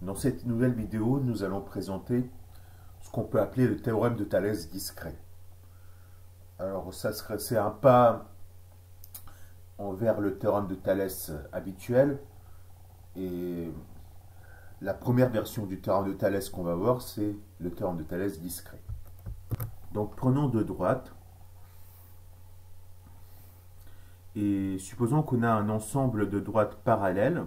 Dans cette nouvelle vidéo, nous allons présenter ce qu'on peut appeler le théorème de Thalès discret. Alors, c'est un pas vers le théorème de Thalès habituel. Et la première version du théorème de Thalès qu'on va voir, c'est le théorème de Thalès discret. Donc, prenons deux droites. Et supposons qu'on a un ensemble de droites parallèles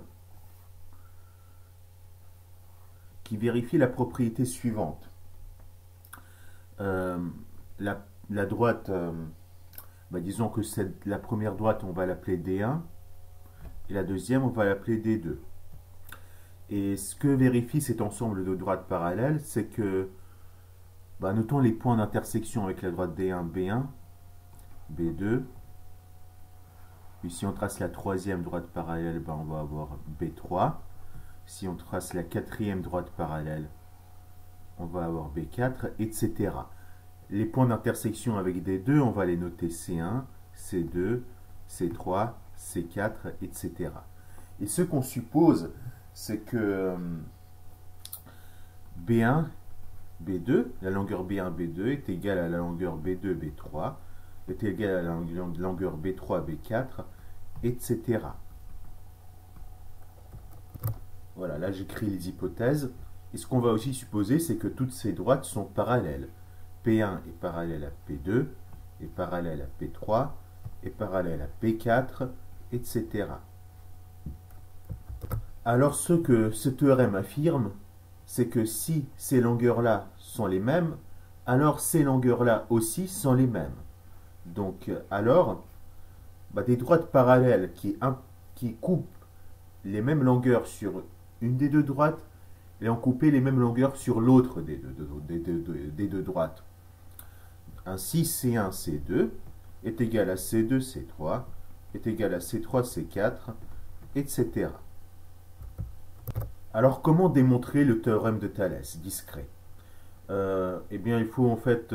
qui vérifie la propriété suivante. Euh, la droite, disons que la première droite, on va l'appeler D1, et la deuxième, on va l'appeler D2. Et ce que vérifie cet ensemble de droites parallèles, c'est que, notons les points d'intersection avec la droite D1, B1, B2. Puis si on trace la troisième droite parallèle, on va avoir B3. Si on trace la quatrième droite parallèle, on va avoir B4, etc. Les points d'intersection avec D2, on va les noter C1, C2, C3, C4, etc. Et ce qu'on suppose, c'est que B1, B2, la longueur B1, B2 est égale à la longueur B2, B3, est égale à la longueur B3, B4, etc. Voilà, là j'écris les hypothèses. Et ce qu'on va aussi supposer, c'est que toutes ces droites sont parallèles. P1 est parallèle à P2, est parallèle à P3, est parallèle à P4, etc. Alors ce que ce théorème affirme, c'est que si ces longueurs-là sont les mêmes, alors ces longueurs-là aussi sont les mêmes. Donc alors, des droites parallèles qui coupent les mêmes longueurs sur une des deux droites, et ont coupé les mêmes longueurs sur l'autre des deux droites. Ainsi, C1, C2 est égal à C2, C3, est égal à C3, C4, etc. Alors, comment démontrer le théorème de Thalès discret? Eh bien, il faut en fait...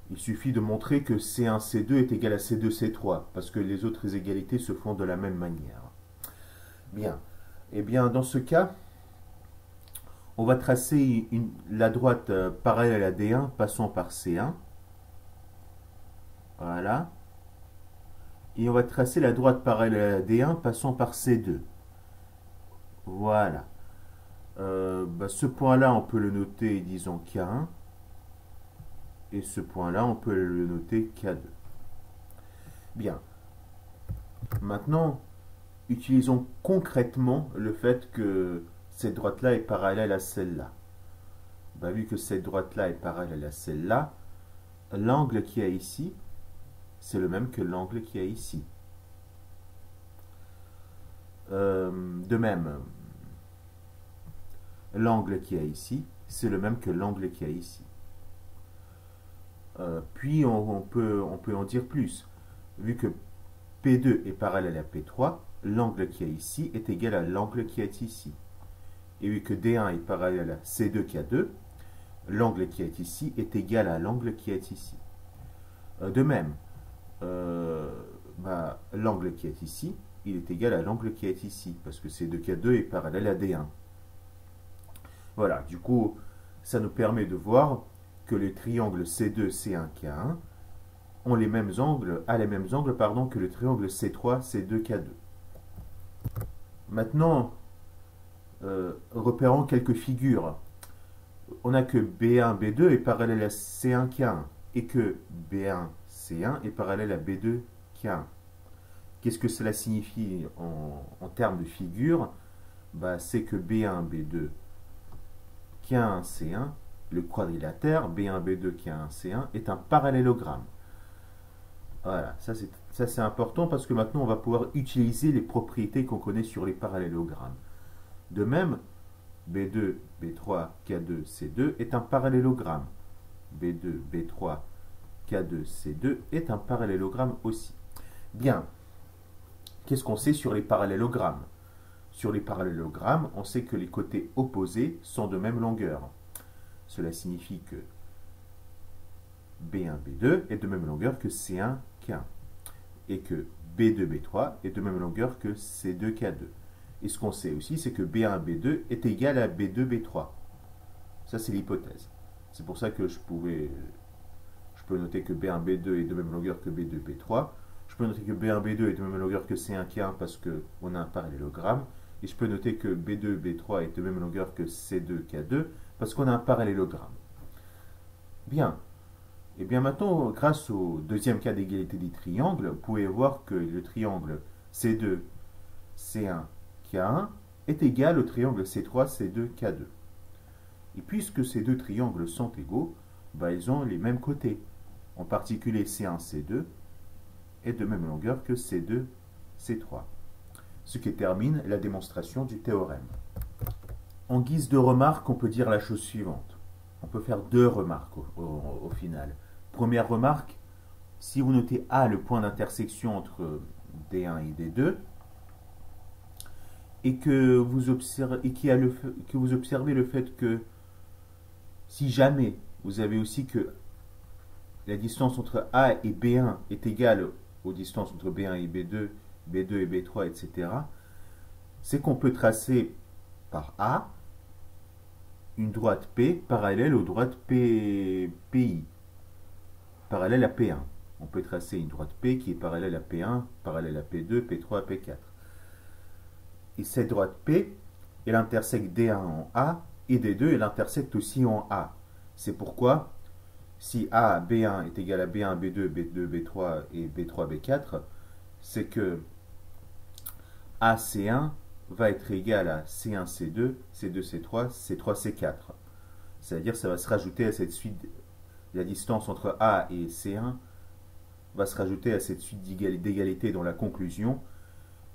il suffit de montrer que C1, C2 est égal à C2, C3, parce que les autres égalités se font de la même manière. Bien. Eh bien, dans ce cas, on va tracer la droite parallèle à D1 passant par C1. Voilà. Et on va tracer la droite parallèle à D1 passant par C2. Voilà. Ce point-là, on peut le noter, disons K1. Et ce point-là, on peut le noter K2. Bien. Maintenant, utilisons concrètement le fait que cette droite-là est parallèle à celle-là. Vu que cette droite-là est parallèle à celle-là, l'angle qu'il y a ici, c'est le même que l'angle qu'il y a ici. De même, l'angle qu'il y a ici, c'est le même que l'angle qu'il y a ici. Puis on peut en dire plus. Vu que P2 est parallèle à P3, l'angle qu'il y a ici est égal à l'angle qui est ici. Et vu que D1 est parallèle à C2K2, l'angle qui est ici est égal à l'angle qui est ici. De même, l'angle qui est ici, il est égal à l'angle qui est ici, parce que C2K2 est parallèle à D1. Voilà, du coup, ça nous permet de voir que les triangles C2, C1, K1 ont les mêmes angles, que le triangle C3, C2, K2. Maintenant, repérons quelques figures. On a que B1, B2 est parallèle à C1, K1 et que B1, C1 est parallèle à B2, K1. Qu'est-ce que cela signifie en termes de figures? C'est que B1, B2, K1, C1, le quadrilatère B1, B2, K1, C1 est un parallélogramme. Voilà, ça c'est important parce que maintenant on va pouvoir utiliser les propriétés qu'on connaît sur les parallélogrammes. De même, B2, B3, K2, C2 est un parallélogramme. B2, B3, K2, C2 est un parallélogramme aussi. Bien, qu'est-ce qu'on sait sur les parallélogrammes? Sur les parallélogrammes, on sait que les côtés opposés sont de même longueur. Cela signifie que B1, B2 est de même longueur que C1, K1. Et que B2, B3 est de même longueur que C2, K2. Et ce qu'on sait aussi, c'est que B1, B2 est égal à B2, B3. Ça, c'est l'hypothèse. C'est pour ça que je peux noter que B1, B2 est de même longueur que B2, B3. Je peux noter que B1, B2 est de même longueur que C1, K1 parce qu'on a un parallélogramme. Et je peux noter que B2, B3 est de même longueur que C2, K2 parce qu'on a un parallélogramme. Bien. Et bien maintenant, grâce au deuxième cas d'égalité des triangles, vous pouvez voir que le triangle C2, C1, K1 est égal au triangle C3, C2, K2. Et puisque ces deux triangles sont égaux, ils ont les mêmes côtés. En particulier C1, C2 est de même longueur que C2, C3. Ce qui termine la démonstration du théorème. En guise de remarque, on peut dire la chose suivante. On peut faire deux remarques au final. Première remarque, si vous notez A, le point d'intersection entre D1 et D2, et que vous observez le fait que si jamais vous avez aussi que la distance entre A et B1 est égale aux distances entre B1 et B2, B2 et B3, etc., c'est qu'on peut tracer par A une droite P parallèle aux droites PI, parallèle à P1. On peut tracer une droite P qui est parallèle à P1, parallèle à P2, P3, P4. Et cette droite P, elle intersecte D1 en A, et D2, elle intersecte aussi en A. C'est pourquoi, si A, B1 est égal à B1, B2, B2, B3 et B3, B4, c'est que AC1 va être égal à C1, C2, C2, C3, C3, C4. C'est-à-dire que ça va se rajouter à cette suite, la distance entre A et C1 va se rajouter à cette suite d'égalité dans la conclusion,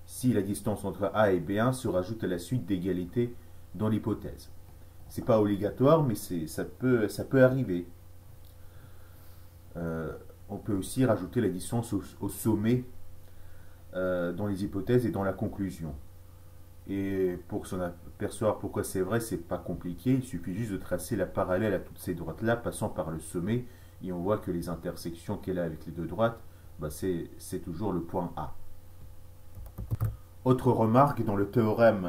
si la distance entre A et B1 se rajoute à la suite d'égalité dans l'hypothèse. C'est pas obligatoire, mais ça peut arriver. On peut aussi rajouter la distance au sommet dans les hypothèses et dans la conclusion. Et pour s'en apercevoir pourquoi c'est vrai, c'est pas compliqué. Il suffit juste de tracer la parallèle à toutes ces droites-là, passant par le sommet, et on voit que les intersections qu'elle a avec les deux droites, c'est toujours le point A. Autre remarque, dans le théorème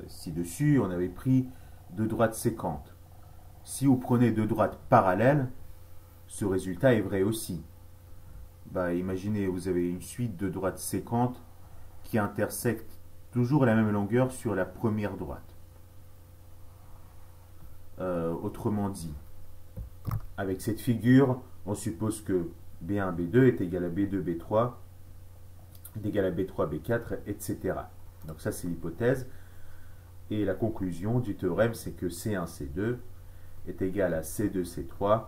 ci-dessus, on avait pris deux droites séquentes. Si vous prenez deux droites parallèles, ce résultat est vrai aussi. Imaginez, vous avez une suite de droites séquentes qui intersectent toujours la même longueur sur la première droite. Autrement dit, avec cette figure, on suppose que B1, B2 est égal à B2, B3, est égal à B3, B4, etc. Donc ça, c'est l'hypothèse. Et la conclusion du théorème, c'est que C1, C2 est égal à C2, C3,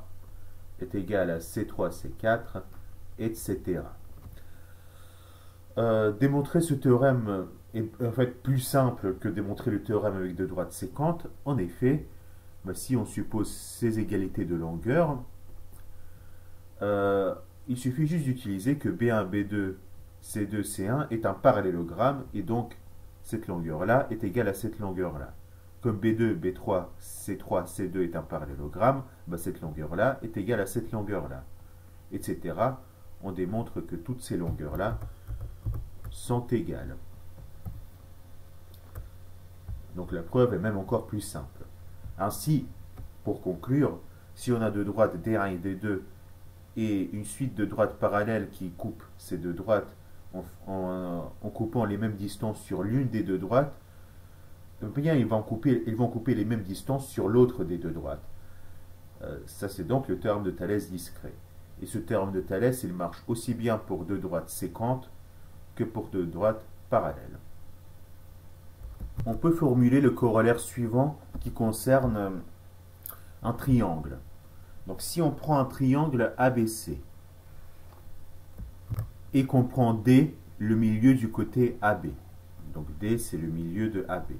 est égal à C3, C4, etc. Démontrer ce théorème est en fait plus simple que démontrer le théorème avec deux droites séquentes. En effet, si on suppose ces égalités de longueur, il suffit juste d'utiliser que B1, B2, C2, C1 est un parallélogramme et donc cette longueur-là est égale à cette longueur-là. Comme B2, B3, C3, C2 est un parallélogramme, cette longueur-là est égale à cette longueur-là, etc. On démontre que toutes ces longueurs-là sont égales. Donc la preuve est même encore plus simple. Ainsi, pour conclure, si on a deux droites D1 et D2 et une suite de droites parallèles qui coupent ces deux droites en coupant les mêmes distances sur l'une des deux droites, bien ils vont couper les mêmes distances sur l'autre des deux droites. Ça c'est donc le théorème de Thalès discret. Et ce théorème de Thalès, il marche aussi bien pour deux droites séquentes que pour deux droites parallèles. On peut formuler le corollaire suivant qui concerne un triangle. Donc si on prend un triangle ABC et qu'on prend D, le milieu du côté AB. Donc D, c'est le milieu de AB.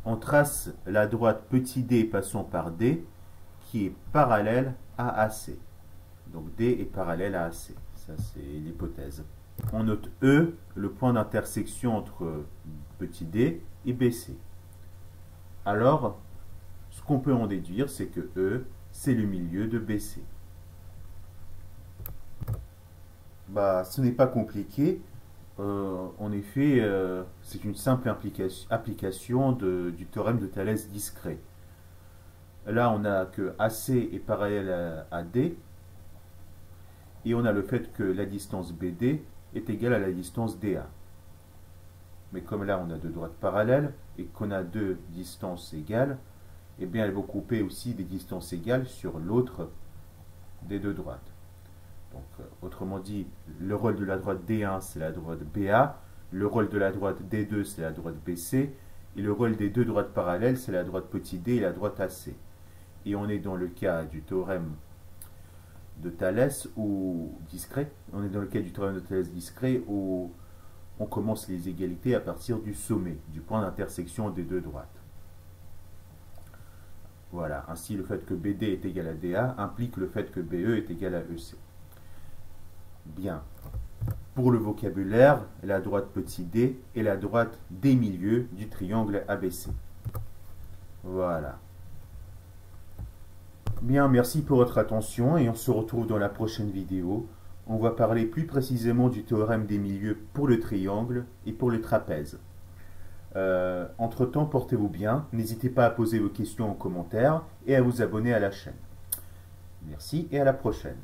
On trace la droite petit d passant par D qui est parallèle à AC. Donc D est parallèle à AC. Ça, c'est l'hypothèse. On note E, le point d'intersection entre petit d et BC. Alors, ce qu'on peut en déduire, c'est que E, c'est le milieu de BC. Ce n'est pas compliqué. En effet, c'est une simple application du théorème de Thalès discret. Là, on a que AC est parallèle à D, et on a le fait que la distance BD est égale à la distance DA. Mais comme là, on a deux droites parallèles, et qu'on a deux distances égales, eh bien, elles vont couper aussi des distances égales sur l'autre des deux droites. Donc, autrement dit, le rôle de la droite D1, c'est la droite BA, le rôle de la droite D2, c'est la droite BC, et le rôle des deux droites parallèles, c'est la droite petit d et la droite AC. Et on est dans le cas du théorème de Thalès ou discret. On est dans le cas du théorème de Thalès discret où on commence les égalités à partir du sommet, du point d'intersection des deux droites. Voilà, ainsi le fait que BD est égal à DA implique le fait que BE est égal à EC. Bien. Pour le vocabulaire, la droite petit d est la droite des milieux du triangle ABC. Voilà. Bien, merci pour votre attention et on se retrouve dans la prochaine vidéo. On va parler plus précisément du théorème des milieux pour le triangle et pour le trapèze. Entre-temps, portez-vous bien. N'hésitez pas à poser vos questions en commentaire et à vous abonner à la chaîne. Merci et à la prochaine.